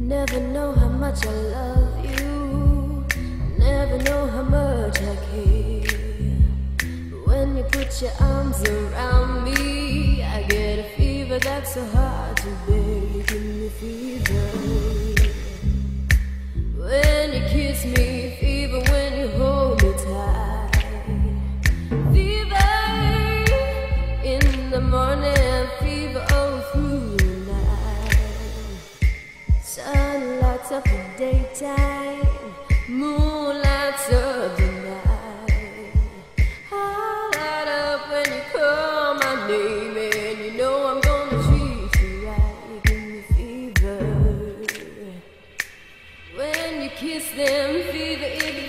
Never know how much I love you. Never know how much I care. When you put your arms around me, I get a fever that's so hard to bear. Give me fever when you kiss me, fever when you hold me tight, fever in the morning, fever all through the night. Sun lights up the daytime, moon lights up the night. I light up when you call my name, and you know I'm gonna treat you right. Give me fever when you kiss them, fever.